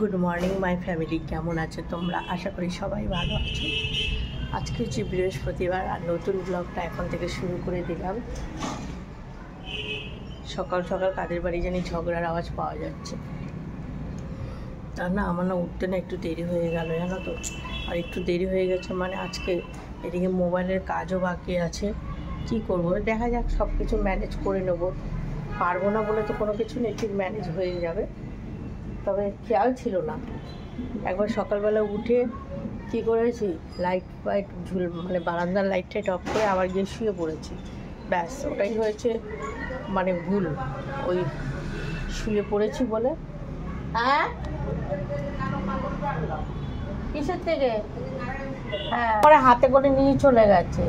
Good morning my family, কেমন আছো তোমরা? আশা করি সবাই ভালো আছো। আজকে হচ্ছে বৃহস্পতিবার আর নতুন ব্লগটা এখন থেকে শুরু করে দিলাম। সকাল সকাল কাদের বাড়ি জানি ঝগড়ার আওয়াজ পাওয়া যাচ্ছে। তার না আমার না উঠতে না একটু দেরি হয়ে গেল, জানো তো। আর একটু দেরি হয়ে গেছে মানে আজকে এদিকে মোবাইলের কাজও বাকি আছে। কি করব, দেখা যাক, সব কিছু ম্যানেজ করে নেব। পারবো না বলে তো কোনো কিছু নেই, ঠিক ম্যানেজ হয়ে যাবে। তবে খেয়াল ছিল না, একবার সকালবেলা উঠে কী করেছি, লাইট ফাইট মানে বারান্দার লাইট টাইট অফ করে আবার গিয়ে শুয়ে পড়েছি। ব্যাস, ওটাই হয়েছে মানে ভুল। ওই শুয়ে পড়েছি বলে। হ্যাঁ, কিসের থেকে? হ্যাঁ, পরে হাতে করে নিয়ে চলে গেছে।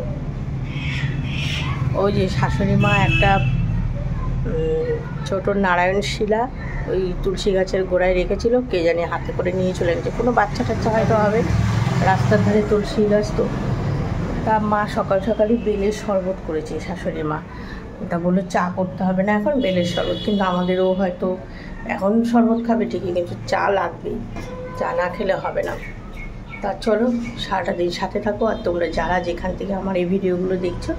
ওই যে শাশুড়ি মা একটা ছোট নারায়ণ শিলা ওই তুলসী গাছের গোড়ায় রেখেছিল, কে জানি হাতে করে নিয়ে চলে গেছে। কোনো বাচ্চা টাচ্চা হয়তো হবে, রাস্তার ধারে তুলসী গাছ তো। তা মা সকাল সকালই বেলের শরবত করেছে শাশুড়ি মা। তা বললো চা করতে হবে না এখন, বেলের শরবত। কিন্তু আমাদেরও হয়তো এখন শরবত খাবে ঠিকই, কিন্তু চা লাগবেই, চা না খেলে হবে না। তা চলো সারাটা দিন সাথে থাকো। আর তোমরা যারা যেখান থেকে আমার এই ভিডিওগুলো দেখছো,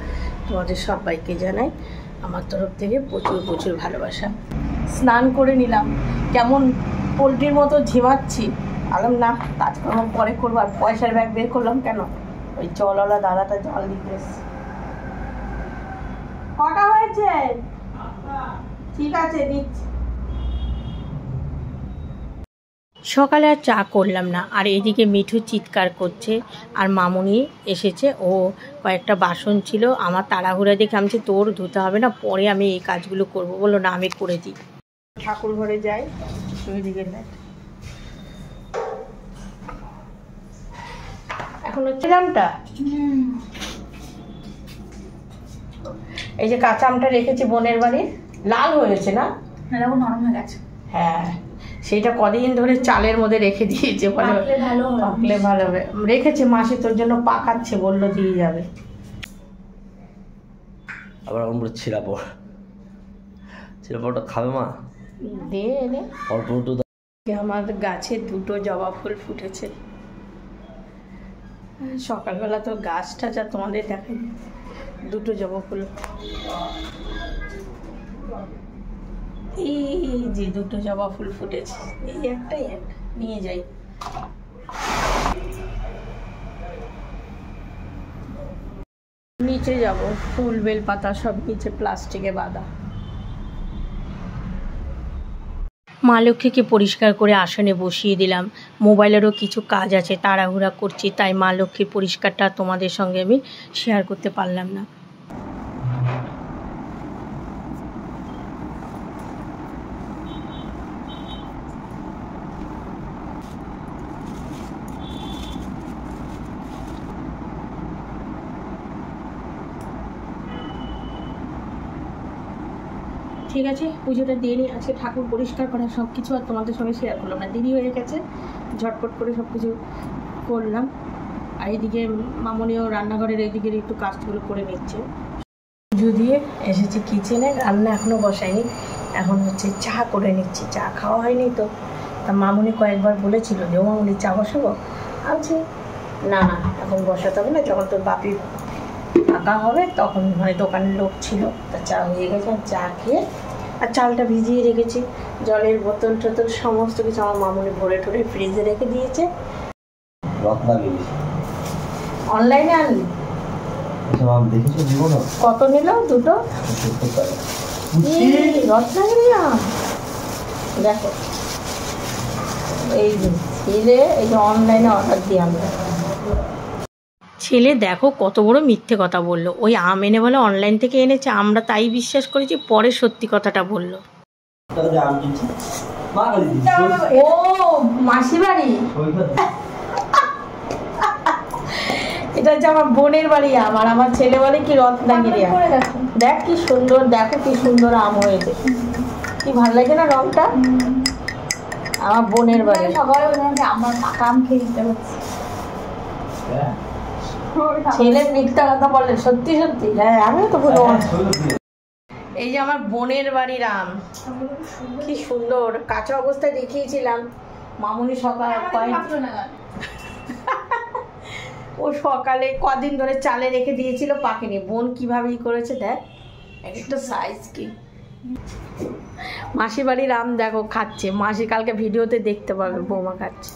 তোমাদের সবাইকে জানাই আমার তরফ থেকে প্রচুর প্রচুর ভালোবাসা। স্নান করে নিলাম, কেমন পোলট্রির মতো ঝিমাচ্ছি। আলাম না, কাজকর্ম পরে করবো। আর পয়সার ব্যাগ বের করলাম কেন, ওই জলওয়ালা দাদাটা জল দিতে এসছে। কটা হয়েছে? ঠিক আছে, দিচ্ছি। সকালে আর চা করলাম না। আর এদিকে মিঠু চিৎকার করছে, আর মামুনি এসেছে। ও কয়েকটা বাসন ছিল, আমার তাড়াহুড়া দেখে আমি তোর ধুতে হবে না, পরে আমি এই কাজগুলো করবো। বললো না, আমি করে দিই। ঠাকুর ঘরে যাই, ওইদিকে এখন হচ্ছে আমটা। এই যে কাঁচা আমটা রেখেছি বোনের বাড়ির, লাল হয়েছে না, নরম হয়ে গেছে। হ্যাঁ, সেইটা কদিন ধরে চালের মধ্যে রেখে দিয়েছে, পাকলে ভালো হবে। রেখেছে মাসি তোর জন্য পাকাচ্ছে, বললো দিয়ে যাবে। আবার আমরা ছিলাপড়টা খাবে মা? দে এনে অল্প একটু। আমার গাছে দুটো জবা ফুল ফুটেছে। সকালবেলা তো গাছটা যা তোমাদের দেখাই, দুটো জবা ফুল। এই যে দুটো জবা ফুল ফুটেছে, এই একটাই একটা নিয়ে যাই। নিচে যাব, ফুল বেল পাতা সব নিচে প্লাস্টিকে বাঁধা। মা লক্ষ্মীকে পরিষ্কার করে আসনে বসিয়ে দিলাম। মোবাইলেরও কিছু কাজ আছে, তাড়াহুড়া করছি, তাই মা লক্ষ্মীর পরিষ্কারটা তোমাদের সঙ্গে আমি শেয়ার করতে পারলাম না। ঠিক আছে, পুজোটা দিয়ে নিই। আজকে ঠাকুর পরিষ্কার করা সব কিছু আর তোমাদের সঙ্গে শেয়ার করলাম না, দেরি হয়ে গেছে। ঝটপট করে সব কিছু করলাম। আর এইদিকে মামনিও রান্নাঘরের এইদিকের একটু কাজগুলো করে নিচ্ছে। পুজো দিয়ে এসেছি কিচেনে, রান্না এখনও বসাইনি। এখন হচ্ছে চা করে নিচ্ছি, চা খাওয়া হয়নি তো। তা মামনি কয়েকবার বলেছিল যে ও মামনি চা বসাবো, আনছি না না এখন বসাতে হবে না, যখন তোর বাপি ফাঁকা হবে তখন। মানে দোকানের লোক ছিল, তা চা হয়ে গেছে। চা খেয়ে আর চালটা ভিজিয়ে রেখেছি, জলের বোতল টোতল সমস্ত কিছু আমার মামুনি ভরে ঠরে ফ্রিজে রেখে দিয়েছে। অনলাইনে আনলি? কত নিল? দুটো রত্নাগিরি আম। দেখো এই যে ছেলে, এই যে অনলাইনে অর্ডার দিই আমরা। ছেলে দেখো কত বড় মিথ্যে কথা বললো। ওই আম এনে বলে অনলাইন থেকে এনেছে, আমরা তাই বিশ্বাস করেছি, পরে সত্যি কথাটা বললো। ও মাসি বাড়ি, এটা হচ্ছে আমার বোনের বাড়ি আম। আর আমার ছেলে বলে কি রত্নাগিরি আম। দেখ কি সুন্দর, দেখো কি সুন্দর আম হয়েছে, কি ভালো লাগে না রংটা। আমার বোনের বাড়ি। সবাই আমার পাকা আম খেয়ে দিতে হচ্ছে। ছেলে মিথ্যা কথা বলে, সত্যি সত্যি। হ্যাঁ, আমিও তো বলবো। এই যে আমার বোনের বাড়ির আম, কি সুন্দর, কাঁচা অবস্থায় দেখিয়েছিলাম, মামুনি সকাল ও সকালে কদিন ধরে চালে রেখে দিয়েছিল পাকেনি। বোন কিভাবে করেছে দেখ, একটা সাইজ কি। মাসি বাড়ির আম দেখো খাচ্ছে, মাসি কালকে ভিডিওতে দেখতে পাবে বৌমা খাচ্ছে।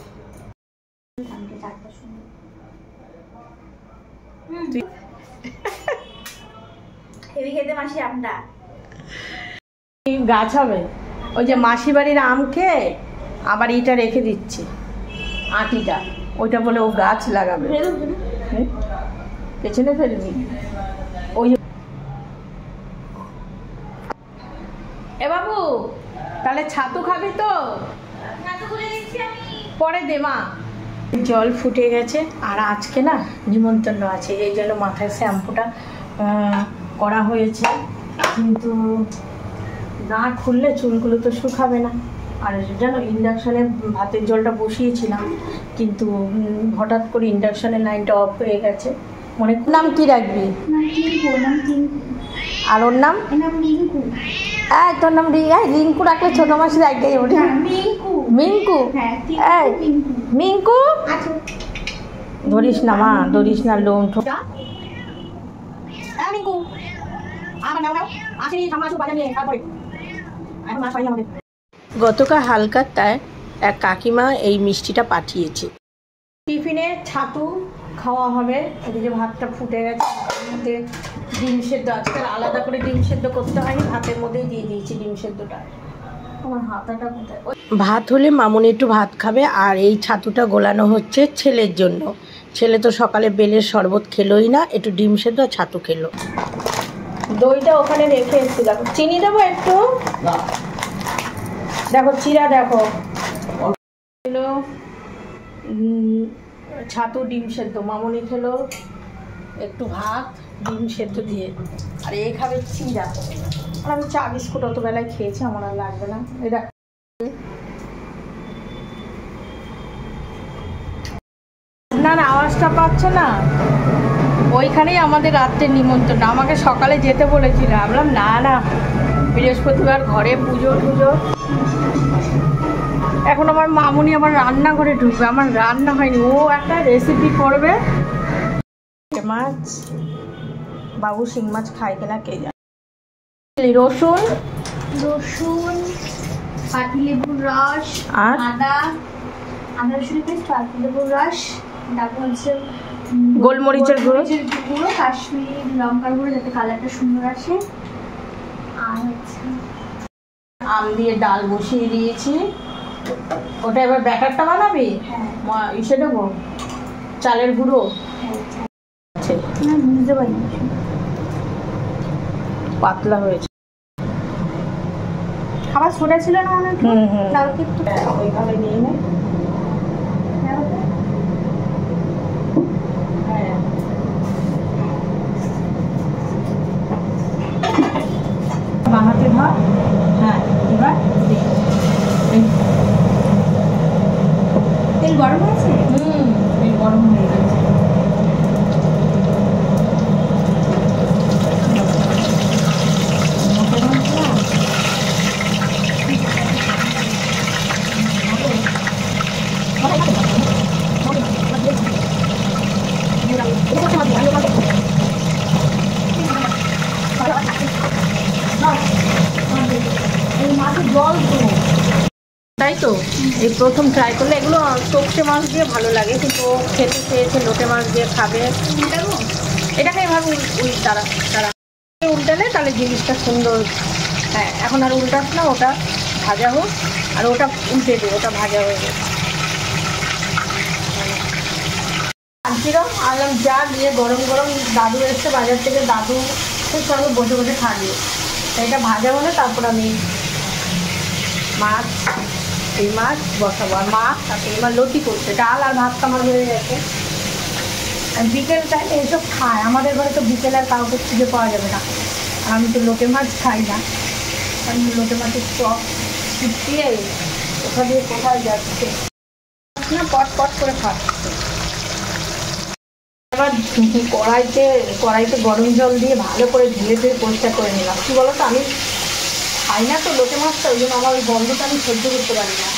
গাছ হবে ওই যে মাসি বাড়ির আম খেয়ে আবার এটা রেখে দিচ্ছি আটিটা, ওইটা বলে ও গাছ লাগাবে। পেছনে ফেলবি ওই যে। এ বাবু তাহলে ছাতু খাবি তো? পরে দে মা। জল ফুটে গেছে আর আজকে না নিমন্ত্রণ আছে, এই জন্য মাথায় শ্যাম্পুটা করা হয়েছে, কিন্তু না খুললে চুলগুলো তো শুকাবে না। আর জানো ইন্ডাকশানে ভাতের জলটা বসিয়েছিলাম, কিন্তু হঠাৎ করে ইন্ডাকশানের লাইনটা অফ হয়ে গেছে। মনে নাম কি রাখবি? আর ওর নাম তোর নাম রিঙ্কু রাখলে ছোট মাসি রাখবে মিঙ্কু। মিঙ্কু ধরিস না মা, ধরিস না লোন। গতকাল হালকাতায় এক কাকিমা এই মিষ্টিটা পাঠিয়েছে। টিফিনে ছাতু খাওয়া হবে। এদিকে ভাতটা ফুটে গেছে, মধ্যে ডিম সেদ্ধ। আজকাল আলাদা করে ডিম সেদ্ধ করতে হয়নি, ভাতের মধ্যেই দিয়ে দিয়েছি ডিম সেদ্ধটা। আমার হাতাটা কোথায়? ভাত হলে মামুনি একটু ভাত খাবে, আর এই ছাতুটা গোলানো হচ্ছে ছেলের জন্য। ছেলে তো সকালে বেলের শরবত খেলোই না, একটু ডিম সেদ্ধ আর ছাতু খেলো। দইটা ওখানে রেখে এসছি, দেখো চিনি দেবো একটু, দেখো চিরা দেখো। ছাতু ডিম সেদ্ধ, মামুনি খেলো একটু ভাত ডিম সেদ্ধ দিয়ে, আর এ খাবে চিরা। আর আমি চা বিস্কুট অত বেলায় খেয়েছি, আমার আর লাগবে না। এটা না না আওয়াজটা পাচ্ছে না, ওইখানেই আমাদের রাত্রের নিমন্ত্রণ। আমাকে সকালে যেতে বলেছিল, বললাম না না বৃহস্পতিবার ঘরে পুজো টুজো। এখন আমার মামুনি আমার রান্নাঘরে ঢুকবে, আমার রান্না হয়নি, ও একটা রেসিপি করবে। মাছ বাবু শিং মাছ খায় কিনা কে জানে। রসুন রসুন, পাতিলেবুর রস, আর আদা রসুন পেস্ট, পাতিলেবুর রস, তারপর হচ্ছে গোলমরিচের গুঁড়ো, কাশ্মীরি লঙ্কার গুঁড়ো, যাতে কালারটা সুন্দর আসে। আর হচ্ছে আম দিয়ে ডাল বসিয়ে দিয়েছি। ওটা এবার ব্যাটারটা বানাবি? হ্যাঁ। ইসে দেবো চালের গুঁড়ো। বুঝতে পারি পাতলা হয়েছে, খাবার ছোটা ছিল না অনেক। ওইভাবে নিয়ে নে। বানাতে ধর। হ্যাঁ এবার তেল গরম হয়েছে? তেল গরম হয়ে গেছে। জল তো তাই তো, এই প্রথম ট্রাই করলে। এগুলো টপসে মাছ দিয়ে ভালো লাগে, কিন্তু ও খেতে চেয়েছে লোটে মাছ দিয়ে খাবে। এটাকে এভাবে তারা উল্টালে তাহলে জিনিসটা সুন্দর। হ্যাঁ এখন আর উল্টাস না, ওটা ভাজা হোক, আর ওটা উল্টে দে, ওটা ভাজা হয়ে যাবে। আনছিলাম আনলাম যা দিয়ে গরম গরম দাদু এসছে বাজার থেকে, দাদু সঙ্গে বসে বসে খাবে। এটা ভাজা হলে তারপর আমি মাছ, এই মাছ বসাবো। আর মাছ তাতে এবার লতি করছে, ডাল আর ভাত আমার হয়ে গেছে। আর বিকেল টাইমে এসব খায় আমাদের ঘরে, তো বিকেল আর কাউকে খুঁজে পাওয়া যাবে না। আর আমি তো লোটে মাছ খাই না, আমি লোটে মাছের চপ ছিটিয়ে কোথা দিয়ে কোথায় যাচ্ছে না, পট পট করে খাচ্ছে। এবার কড়াইতে গরম জল দিয়ে ভালো করে ধুয়ে ধুয়ে পরিষ্কার করে নিলাম। কী বলো তো, আমি খাই না তো লোটে মাছটা, ওই জন্য আমার ওই গন্ধটা আমি সহ্য করতে পারি না।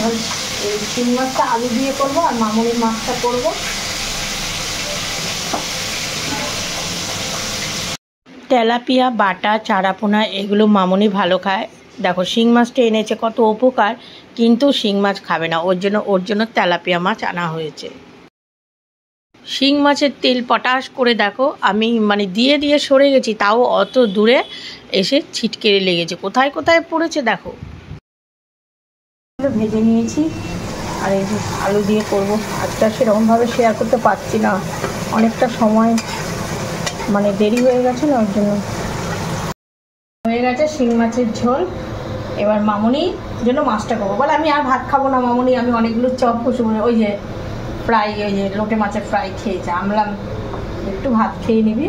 এবার এই শিং মাছটা আলু দিয়ে করবো আর মামুনির মাছটা করবো। তেলাপিয়া, বাটা, চারাপোনা এগুলো মামুনি ভালো খায়। দেখো শিং মাছটা এনেছে, কত উপকার, কিন্তু শিং মাছ খাবে না, ওর জন্য তেলাপিয়া মাছ আনা হয়েছে। শিং মাছের তেল পটাশ করে দেখো, আমি মানে দিয়ে দিয়ে সরে গেছি, তাও অত দূরে এসে ছিটকে লেগেছে, কোথায় কোথায় পড়েছে দেখো। ভেজে নিয়েছি আর এই যে আলু দিয়ে করবো। আজকে সেরকমভাবে শেয়ার করতে পারছি না, অনেকটা সময় মানে দেরি হয়ে গেছে না, ওর জন্য। হয়ে গেছে শিং মাছের ঝোল। এবার মামুনির জন্য মাছটা করবো। বলে আমি আর ভাত খাবো না মামুনি, আমি অনেকগুলো চপ কুসুমে ওই যে ফ্রাই, ওই যে লোটে মাছের ফ্রাই খেয়েছে, আমলাম একটু ভাত খেয়ে নিবি,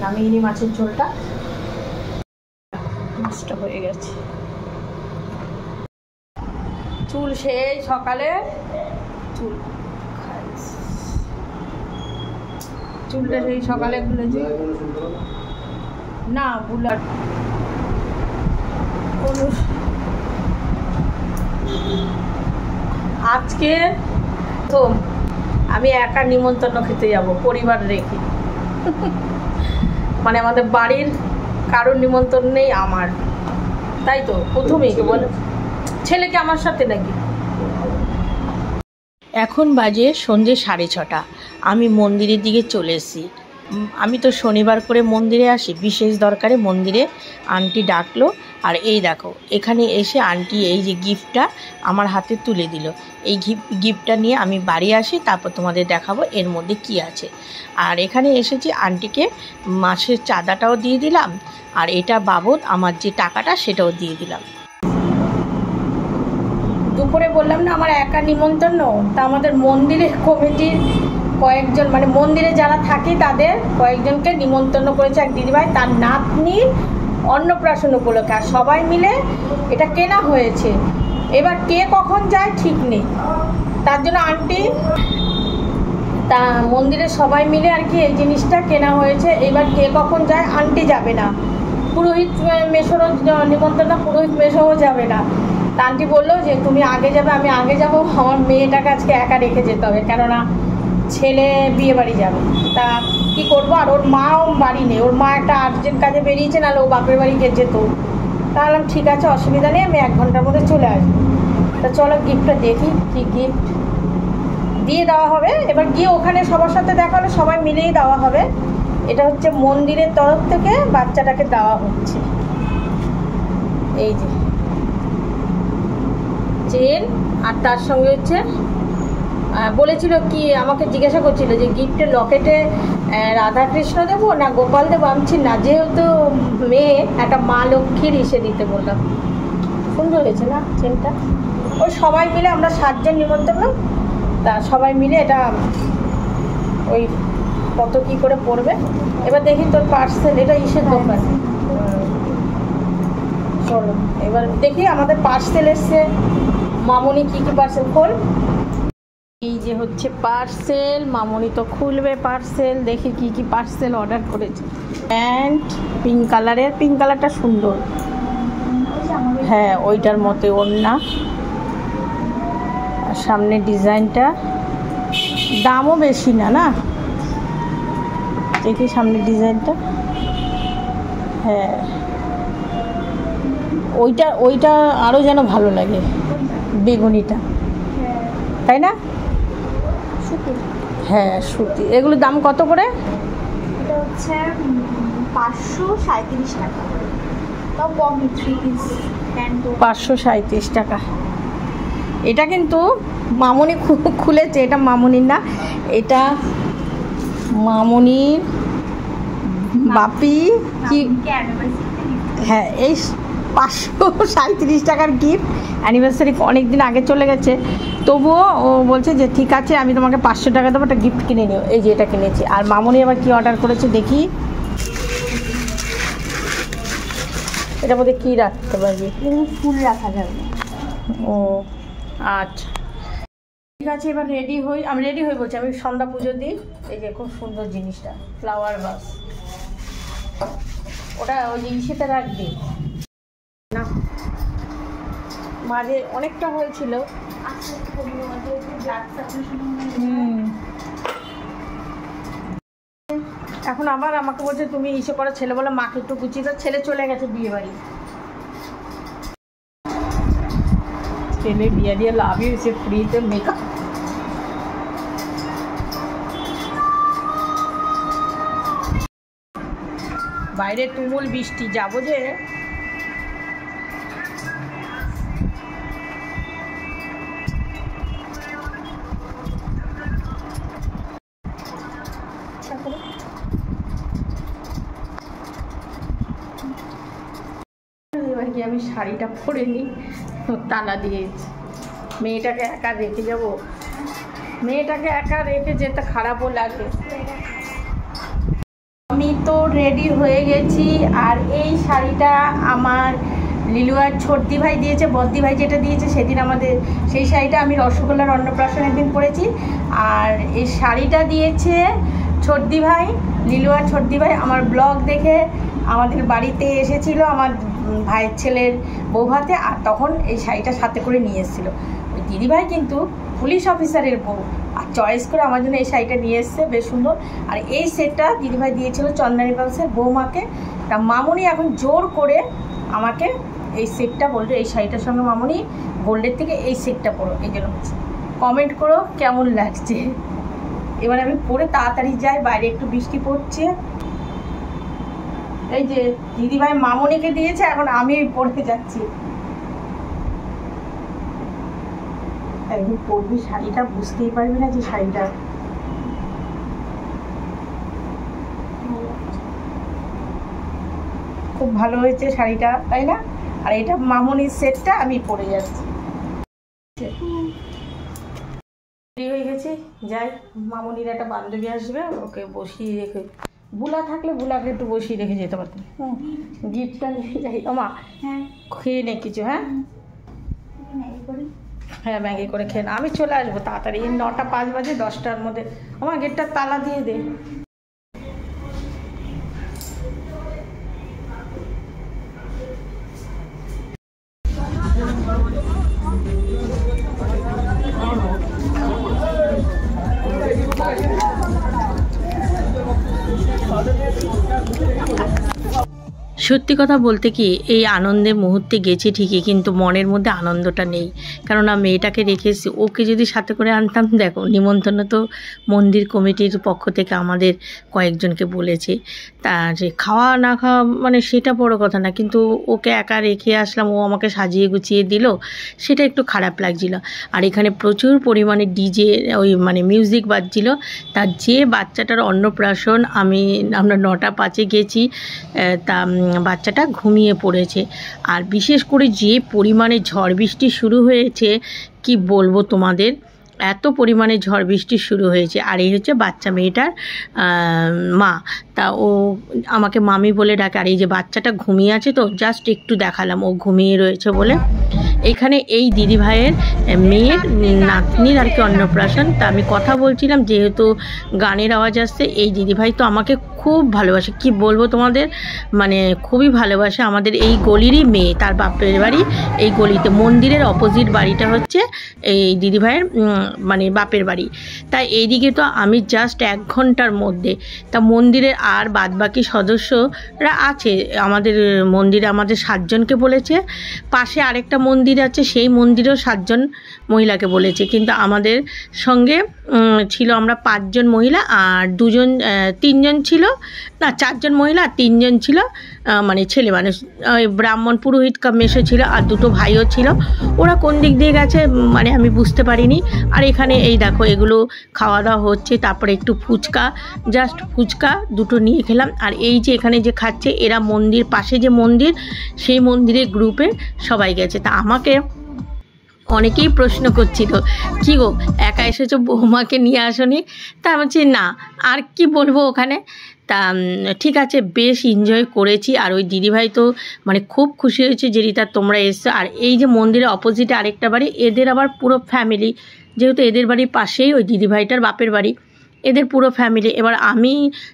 নামিয়ে নি মাছের ঝোলটা। মাছটা হয়ে গেছে। চুল সেই সকালে চুলটা সেই সকালে খুলেছে না, বুলার আজকে তো আমি একা নিমন্ত্রণ খেতে যাব, পরিবার রেখে। মানে আমাদের বাড়ির কারোর নিমন্ত্রণ নেই আমার, তাই তো প্রথমেই বলে ছেলেকে আমার সাথে নাকি। এখন বাজে সন্ধ্যে 6:30। আমি মন্দিরের দিকে চলে এসেছি। আমি তো শনিবার করে মন্দিরে আসি, বিশেষ দরকারে মন্দিরে আন্টি ডাকলো। আর এই দেখো এখানে এসে আন্টি এই যে গিফটটা আমার হাতে তুলে দিল। এই গিফটটা নিয়ে আমি বাড়ি আসি, তারপর তোমাদের দেখাবো এর মধ্যে কি আছে। আর এখানে এসেছি, আন্টিকে মাসের চাঁদাটাও দিয়ে দিলাম, আর এটা বাবদ আমার যে টাকাটা সেটাও দিয়ে দিলাম। দুপুরে বললাম না আমার একা নিমন্ত্রণ, তা আমাদের মন্দিরের কমিটির কয়েকজন, মানে মন্দিরে যারা থাকে তাদের কয়েকজনকে নিমন্ত্রণ করেছে এক দিদিভাই, তার নাতনির অন্নপ্রাশন উপলক্ষে। আর সবাই মিলে এটা কেনা হয়েছে, এবার কে কখন যায় ঠিক নেই, তার জন্য আন্টি তা মন্দিরে সবাই মিলে আর কি এই জিনিসটা কেনা হয়েছে। এবার কে কখন যায়, আন্টি যাবে না, পুরোহিত মেশোরও নিমন্ত্রণ, পুরোহিত মেশোও যাবে না। তা আন্টি বললো যে তুমি আগে যাবে, আমি আগে যাবো, আমার মেয়েটাকে আজকে একা রেখে যেতে হবে, কেননা ছেলে বিয়ে বাড়ি যাবে। তা কী করবো, আর ওর মাও বাড়ি নেই, ওর মা একটা আর্জেন্ট কাজে বেরিয়েছে, নাহলে ও বাপের বাড়ি যেত। তাহলে ঠিক আছে, অসুবিধা নেই, আমি 1 ঘন্টার মধ্যে চলে আসবো। তা চলো গিফটটা দেখি, কি গিফট দিয়ে দেওয়া হবে। এবার গিয়ে ওখানে সবার সাথে দেখা হলে সবাই মিলেই দেওয়া হবে। এটা হচ্ছে মন্দিরের তরফ থেকে বাচ্চাটাকে দেওয়া হচ্ছে। এই যে চেন, আর তার সঙ্গে হচ্ছে বলেছিল কি, আমাকে জিজ্ঞাসা করছিল যে গিফটের লকেটে রাধাকৃষ্ণ দেবো না গোপাল দেবো। আমি না, যেহেতু মেয়ে একটা মা লক্ষ্মীর ইসে দিতে বললাম। সুন্দর হয়েছে না চেনটা। ওই সবাই মিলে আমরা 7 জন নিমন্ত্রণ, তা সবাই মিলে এটা ওই কত কি করে পড়বে। এবার দেখি তোর পার্সেল, এটা ইসের দোকান। চলো এবার দেখি আমাদের পার্সেল এসছে। মামুনি কি কি পার্সেল খোল। এই যে হচ্ছে পার্সেল, মামুনি তো খুলবে পার্সেল। দেখি কি কি পার্সেল অর্ডার করেছে। প্যান্ট পিঙ্ক কালারের, পিঙ্ক কালারটা সুন্দর, হ্যাঁ ওইটার মতে ওড়না। আর সামনে ডিজাইনটা, দামও বেশি না, না দেখি সামনে ডিজাইনটা। হ্যাঁ ওইটা আরও যেন ভালো লাগে, বেগুনিটা, তাই না? হ্যাঁ সুতি। এগুলোর দাম কত করে? এটা হচ্ছে 537 টাকা, তাও কম, 3 পিস প্যান্ট 537 টাকা। এটা কিন্তু মামুনি খুলেছে, এটা মামুনির না, এটা মামুনির বাপি কি, হ্যাঁ এই 537 টাকার গিফট। অ্যানিভার্সারি অনেক দিন আগে চলে গেছে, তবুও ও বলছে যে ঠিক আছে আমি তোমাকে 500 টাকা দেবো, একটা গিফট কিনে নিও। এই যে এটা কিনেছি। আর মামুনি আবার কি অর্ডার করেছে দেখি, এটার মধ্যে কী রাখতে পারবি? ফুল রাখা যাবে। ও আচ্ছা ঠিক আছে, এবার রেডি হই। আমি রেডি হয়ে বলছি, আমি সন্ধ্যা পুজো দিই। এই যে খুব সুন্দর জিনিসটা, ফ্লাওয়ার ভাস, ওটা ওই যে ইসেতে রাখবি না, মাঝে অনেকটা হয়েছিল আচ্ছা ব্লাড সার্কুলেশন এখন আবার আমাকে বলছে তুমি ইসে করো, ছেলে বলে মাকে একটু গুছিয়ে দাও। ছেলে চলে গেছে বিয়ে বাড়ি, ছেলে বিয়ে দিয়ে লাভই হয়েছে, ফ্রিতে মেকআপ। বাইরে তুমুল বৃষ্টি, যাবো যে এবার কি আমি শাড়িটা পরে নিই, তালা দিয়েছি। মেয়েটাকে একা রেখে যাব, মেয়েটাকে একা রেখে যেতে খারাপও লাগে। আমি তো রেডি হয়ে গেছি, আর এই শাড়িটা আমার লিলুয়ার ছোটদি ভাই দিয়েছে, বদ্দি ভাই যেটা দিয়েছে সেদিন আমাদের সেই শাড়িটা আমি রসগোল্লার অন্নপ্রাশনের দিন পরেছি। আর এই শাড়িটা দিয়েছে ছোটদি ভাই, লিলুয়ার ছোটদি ভাই আমার ব্লগ দেখে আমাদের বাড়িতে এসেছিল আমার ভাইয়ের ছেলের বৌভাতে, আর তখন এই শাড়িটা সাথে করে নিয়ে এসেছিলো। ওই দিদিভাই কিন্তু পুলিশ অফিসারের বউ, আর চয়েস করে আমার জন্য এই শাড়িটা নিয়ে এসছে, বেশ সুন্দর। আর এই সেটটা দিদিভাই দিয়েছিল চন্দানী পালসের বৌমাকে। তা মামুনি এখন জোর করে আমাকে এই সেটটা বললো, এই শাড়িটার সঙ্গে মামুনি গোল্ডের থেকে এই সেটটা পরো। এই জন্য কমেন্ট করো কেমন লাগছে। এবার আমি পরে তাড়াতাড়ি যাই, বাইরে একটু বৃষ্টি পড়ছে। এই যে দিদিভাই মামুনিকে দিয়েছে, এখন আমি পড়তে যাচ্ছি। একদিন পরবি শাড়িটা, বুঝতেই পারবি না যে শাড়িটা খুব ভালো হয়েছে শাড়িটা, তাই না? আর এটা মামুনির সেটটা আমি পরে যাচ্ছি। রেডি হয়ে গেছি, যাই। মামুনির একটা বান্ধবী আসবে, ওকে বসিয়ে রেখে, বুলা থাকলে বুলাকে একটু বসিয়ে রেখে যেতে পারতাম। গিফটটা নিয়ে যাই। ওমা হ্যাঁ খেয়ে নে কিছু। হ্যাঁ হ্যাঁ ম্যাগি করে খেয়ে না, আমি চলে আসবো তাড়াতাড়ি। 9টা 5 বাজে, 10টার মধ্যে। আমার গেটটা তালা দিয়ে দে। সত্যি কথা বলতে কি, এই আনন্দের মুহূর্তে গেছি ঠিকই, কিন্তু মনের মধ্যে আনন্দটা নেই। কেননা মেয়েটাকে রেখে এসেছি, ওকে যদি সাথে করে আনতাম, দেখো নিমন্ত্রণ তো মন্দির কমিটির পক্ষ থেকে আমাদের কয়েকজনকে বলেছে, তা যে খাওয়া না খাওয়া মানে সেটা বড় কথা না, কিন্তু ওকে একা রেখে আসলাম, ও আমাকে সাজিয়ে গুছিয়ে দিল, সেটা একটু খারাপ লাগছিল। আর এখানে প্রচুর পরিমাণে ডিজে ওই মানে মিউজিক বাজছিল। তার যে বাচ্চাটার অন্নপ্রাশন, আমরা 9টা 5-এ গেছি, তা বাচ্চাটা ঘুমিয়ে পড়েছে। আর বিশেষ করে যে পরিমাণে ঝড় বৃষ্টি শুরু হয়েছে, কি বলবো তোমাদের, এত পরিমাণে ঝড় বৃষ্টি শুরু হয়েছে। আর এই হচ্ছে বাচ্চা মেয়েটার মা, তা ও আমাকে মামি বলে ডাকে। আর এই যে বাচ্চাটা ঘুমিয়ে আছে, তো জাস্ট একটু দেখালাম ও ঘুমিয়ে রয়েছে বলে। এখানে এই দিদিভাইয়ের মেয়ের নাতনির আর কি অন্নপ্রাশন। তা আমি কথা বলছিলাম, যেহেতু গানের আওয়াজ আসছে, এই দিদিভাই তো আমাকে খুব ভালোবাসে, কি বলবো তোমাদের, মানে খুবই ভালোবাসে। আমাদের এই গলিরই মেয়ে, তার বাপের বাড়ি এই গলিতে, মন্দিরের অপোজিট বাড়িটা হচ্ছে এই দিদিভাইয়ের মানে বাপের বাড়ি। তাই এইদিকে তো আমি জাস্ট 1 ঘন্টার মধ্যে, তা মন্দিরের আর বাদবাকি সদস্যরা আছে আমাদের মন্দিরে, আমাদের 7 জনকে বলেছে। পাশে আরেকটা মন্দির আছে, সেই মন্দিরেও 7 জন মহিলাকে বলেছে, কিন্তু আমাদের সঙ্গে ছিল আমরা 5 জন মহিলা, আর 3 জন ছিল না, 4 জন মহিলা আর 3 জন ছিল মানে ছেলে মানুষ, ব্রাহ্মণ পুরোহিত কাম মেশো ছিল, আর 2টো ভাইও ছিল। ওরা কোন দিক দিয়ে গেছে মানে আমি বুঝতে পারিনি। আর এখানে এই দেখো এগুলো খাওয়া দাওয়া হচ্ছে, তারপরে একটু ফুচকা, জাস্ট ফুচকা 2টো নিয়ে খেলাম। আর এই যে এখানে যে খাচ্ছে, এরা মন্দির পাশে যে মন্দির, সেই মন্দিরের গ্রুপে সবাই গেছে। তা আমাকে অনেকেই প্রশ্ন করছিল, কী গো একা এসেছো, বৌমাকে নিয়ে আসোনি? তা আমি বলছি না, আর কি বলবো ওখানে। তা ঠিক আছে, বেশ এনজয় করেছি। আর ওই দিদিভাই তো মানে খুব খুশি হয়েছে যে রিতা তোমরা এসছো। আর এই যে মন্দিরের অপোজিটে আরেকটা বাড়ি, এদের আবার পুরো ফ্যামিলি, যেহেতু এদের বাড়ির পাশেই ওই দিদিভাইটার বাপের বাড়ি, এদের পুরো ফ্যামিলি। এবার আমি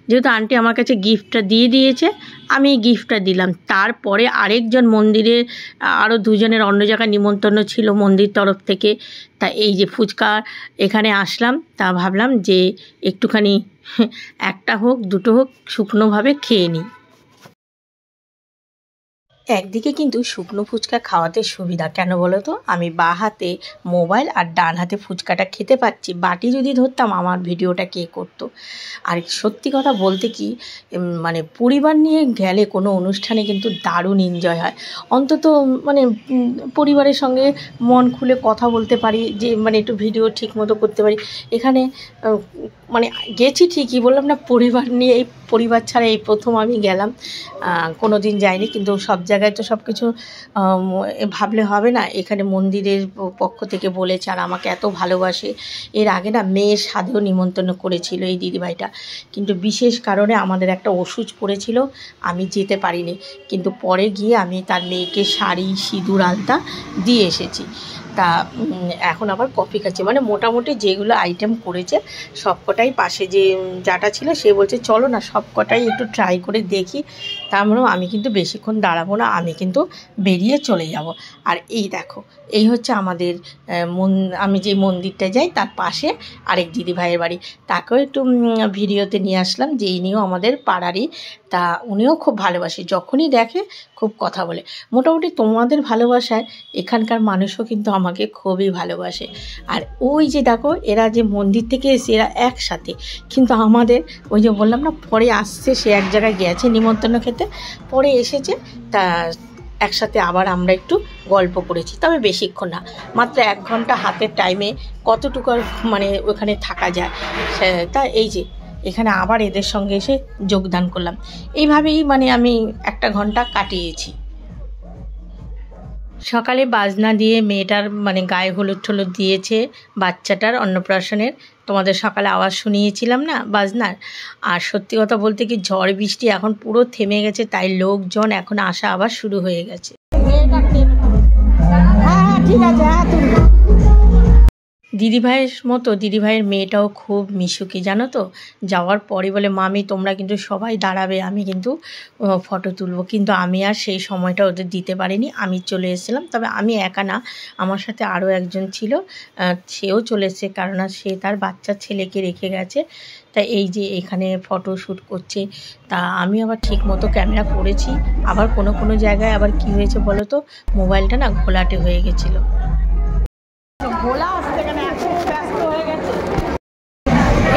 যেহেতু আন্টি আমার কাছে গিফটটা দিয়ে দিয়েছে, আমি গিফটটা দিলাম। তারপরে আরেকজন মন্দিরে আরও দুজনের অন্য জায়গায় নিমন্ত্রণ ছিল মন্দির তরফ থেকে। তা এই যে ফুচকা এখানে আসলাম, তা ভাবলাম যে একটুখানি একটা হোক দুটো হোক শুকনোভাবে খেয়ে নিই। একদিকে কিন্তু শুকনো ফুচকা খাওয়াতে সুবিধা, কেন বলো তো, আমি বাঁ হাতে মোবাইল আর ডান হাতে ফুচকাটা খেতে পাচ্ছি। বাটি যদি ধরতাম আমার ভিডিওটা কে করতো। আর সত্যি কথা বলতে কি, মানে পরিবার নিয়ে গেলে কোনো অনুষ্ঠানে কিন্তু দারুণ এনজয় হয়। অন্তত মানে পরিবারের সঙ্গে মন খুলে কথা বলতে পারি, যে মানে একটু ভিডিও ঠিক মতো করতে পারি। এখানে মানে গেছি ঠিকই, বললাম না পরিবার নিয়ে, এই পরিবার ছাড়া এই প্রথম আমি গেলাম। কোনো দিন যাইনি, কিন্তু সব জায়গায় তো সব কিছু ভাবলে হবে না। এখানে মন্দিরের পক্ষ থেকে বলেছে, আর আমাকে এত ভালোবাসে। এর আগে না মেয়ের সাধেও নিমন্ত্রণ করেছিল এই দিদিভাইটা, কিন্তু বিশেষ কারণে আমাদের একটা ওষুধ পড়েছিল, আমি যেতে পারিনি। কিন্তু পরে গিয়ে আমি তার মেয়েকে শাড়ি সিঁদুর আলতা দিয়ে এসেছি। তা এখন আবার কফি খাচ্ছি। মানে মোটামুটি যেগুলো আইটেম করেছে সবকটাই, পাশে যে যাটা ছিল সে বলছে চলো না সবকটাই একটু ট্রাই করে দেখি। তার মানে আমি কিন্তু বেশিক্ষণ দাঁড়াবো না, আমি কিন্তু বেরিয়ে চলে যাব। আর এই দেখো, এই হচ্ছে আমাদের আমি যে মন্দিরটা যাই তার পাশে আরেক দিদিভাইয়ের বাড়ি। তাকেও একটু ভিডিওতে নিয়ে আসলাম, যে ইনিও আমাদের পাড়ারই। তা উনিও খুব ভালোবাসে, যখনই দেখে খুব কথা বলে। মোটামুটি তোমাদের ভালোবাসায় এখানকার মানুষও কিন্তু আমাকে খুবই ভালোবাসে। আর ওই যে দেখো, এরা যে মন্দির থেকে এসে এরা একসাথে, কিন্তু আমাদের ওই যে বললাম না পরে আসছে, সে এক জায়গায় গেছে নিমন্ত্রণ খেতে, পরে এসেছে। তা একসাথে আবার আমরা একটু গল্প করেছি, তবে বেশিক্ষণ না, মাত্র 1 ঘন্টা হাতের টাইমে কতটুকু মানে ওখানে থাকা যায়। তা এই যে এখানে আবার এদের সঙ্গে এসে যোগদান করলাম। এইভাবেই মানে আমি 1 ঘন্টা কাটিয়েছি। সকালে বাজনা দিয়ে মেয়েটার মানে গায়ে হলুদ টলুদ দিয়েছে, বাচ্চাটার অন্নপ্রাশনের। তোমাদের সকালে আওয়াজ শুনিয়েছিলাম না বাজনার। আর সত্যি কথা বলতে কি, ঝড় বৃষ্টি এখন পুরো থেমে গেছে, তাই লোকজন এখন আসা আবার শুরু হয়ে গেছে। হ্যাঁ ঠিক আছে, হ্যাঁ তুমি দিদিভাইয়ের মতো দিদিভাইয়ের মেয়েটাও খুব মিশুকি, জানো তো। যাওয়ার পরে বলে মামি তোমরা কিন্তু সবাই দাঁড়াবে, আমি কিন্তু ফটো তুলবো। কিন্তু আমি আর সেই সময়টা ওদের দিতে পারিনি, আমি চলে এসেছিলাম। তবে আমি একা না, আমার সাথে আরও একজন ছিল, সেও চলে এসেছে, কারণ সে তার বাচ্চা ছেলেকে রেখে গেছে। তা এই যে এখানে ফটো শ্যুট করছে। তা আমি আবার ঠিক মতো ক্যামেরা করেছি। আবার কোনো জায়গায় আবার কি হয়েছে বলো তো, মোবাইলটা না ঘোলাটে হয়ে গেছিলো। ঘোলা আসতে কেন, এখন ব্যস্ত হয়ে গেছে।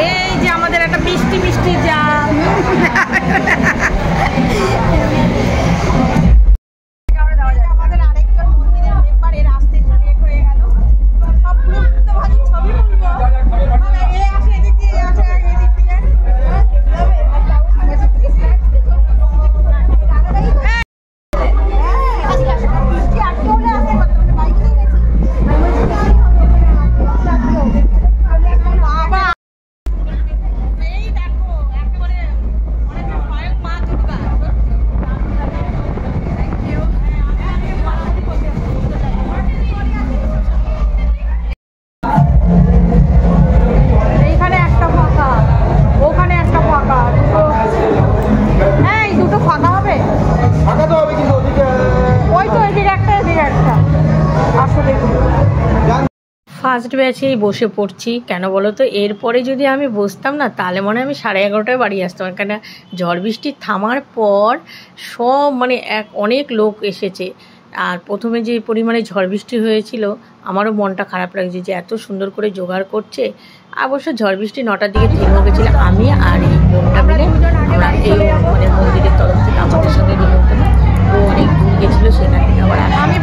এই যে আমাদের একটা মিষ্টি মিষ্টি যা আমাদের আরেকজন মন্দিরের মেম্বার, এর আসতে একটু লেট হয়ে গেল। সবগুলো তো ভালো ছবি তুলবো, এ আসে এদিক দিয়ে, এ আসে এদিক দিয়ে। ফার্স্ট ব্যাচেই বসে পড়ছি, কেন বলো তো, এরপরে যদি আমি বসতাম না তাহলে মনে হয় আমি 11:30টায় বাড়ি আসতাম। কেন ঝড় বৃষ্টি থামার পর সব মানে অনেক লোক এসেছে। আর প্রথমে যে পরিমাণে ঝড় বৃষ্টি হয়েছিল, আমারও মনটা খারাপ লাগছে যে এত সুন্দর করে জোগাড় করছে। অবশ্য ঝড় বৃষ্টি 9টার দিকে থেমে গেছিল। আমি আর এই বোনটা মিলে আমরা এই মানে মন্দিরের তরফ থেকে আমাদের সঙ্গে নিমন্ত্রণ, ও অনেক দূর গেছিলো, সেখান থেকে আবার আমি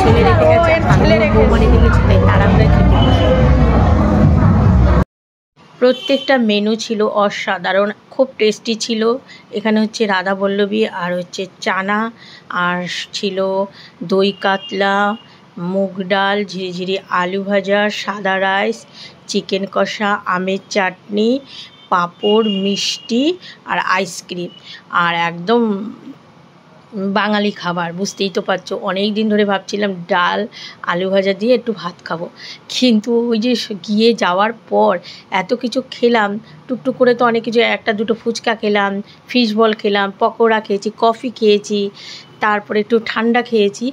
ছেলে রেখে গেছে, আমি বৌমা রেখে গেছি, তাই তারা আমরা খেতে গেছি। প্রত্যেকটা মেনু ছিল অসাধারণ, খুব টেস্টি ছিল। এখানে হচ্ছে রাধা বল্লভী, আর হচ্ছে চানা, আর ছিল দই কাতলা, মুগ ডাল, ঝিরিঝিরি আলু ভাজা, সাদা রাইস, চিকেন কষা, আমের চাটনি, পাঁপড়, মিষ্টি আর আইসক্রিম। আর একদম বাঙালি খাবার, বুঝতেই তো পারছো। অনেক দিন ধরে ভাবছিলাম ডাল আলু ভাজা দিয়ে একটু ভাত খাবো, কিন্তু ওই যে গিয়ে যাওয়ার পর এত কিছু খেলাম, টুকটুক করে তো অনেক কিছু, একটা দুটো ফুচকা খেলাম, ফিশ বল খেলাম, পকোড়া খেয়েছি, কফি খেয়েছি, তারপরে একটু ঠান্ডা খেয়েছি,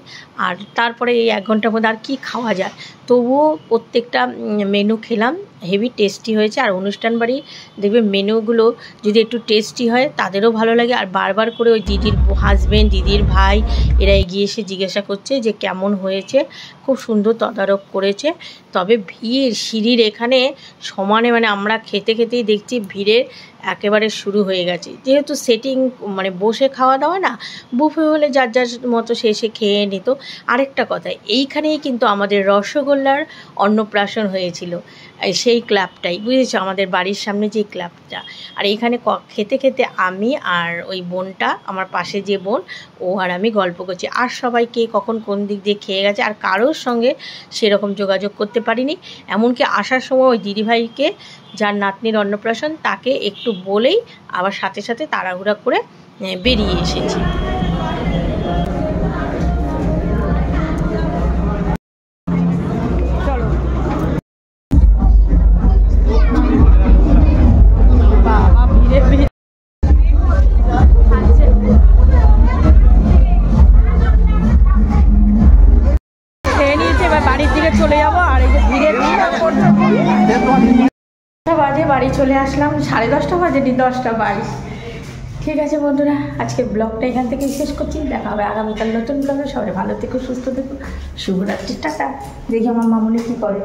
আর তারপরে এই 1 ঘন্টার মধ্যে আর কি খাওয়া যায়। তবুও প্রত্যেকটা মেনু খেলাম, হেভি টেস্টি হয়েছে। আর অনুষ্ঠান বাড়ি দেখবে মেনুগুলো যদি একটু টেস্টি হয় তাদেরও ভালো লাগে। আর বারবার করে ওই দিদির হাজব্যান্ড, দিদির ভাই এরা এগিয়ে এসে জিজ্ঞাসা করছে যে কেমন হয়েছে। খুব সুন্দর তদারক করেছে। তবে ভিড় সিঁড়ির এখানে সমানে, মানে আমরা খেতে খেতেই দেখছি ভিড়ের একেবারে শুরু হয়ে গেছে। যেহেতু সেটিং মানে বসে খাওয়া দাওয়া না, বুফে হলে যার যার মতো সে এসে খেয়ে নিত। আরেকটা কথা, এইখানেই কিন্তু আমাদের রসগোল্লার অন্নপ্রাশন হয়েছিল, সেই ক্লাবটাই, বুঝেছো, আমাদের বাড়ির সামনে যে ক্লাবটা। আর এইখানে খেতে খেতে আমি আর ওই বোনটা, আমার পাশে যে বোন, ও আর আমি গল্প করছি। আর সবাই কে কখন কোন দিক দিয়ে খেয়ে গেছে আর কারোর সঙ্গে সেরকম যোগাযোগ করতে পারিনি। এমনকি আসার সময় ওই দিদিভাইকে, যার নাতনির অন্নপ্রাশন, তাকে একটু বলেই আবার সাথে সাথে তাড়াহুড়া করে বেরিয়ে এসেছি। বাড়ির দিকে চলে যাবো। আর এই যে ভিড়ের বাজে বাড়ি চলে আসলাম, 10:30 বাজে, 10টা বাড়ি। ঠিক আছে বন্ধুরা, আজকের ব্লগটা এখান থেকেই শেষ করছি। দেখা হবে আগামীকাল নতুন ব্লগে। সবাই ভালো থেকো, সুস্থ থেকো, শুভরাত্রি, টাটা। দেখি আমার মামুনি কী করে।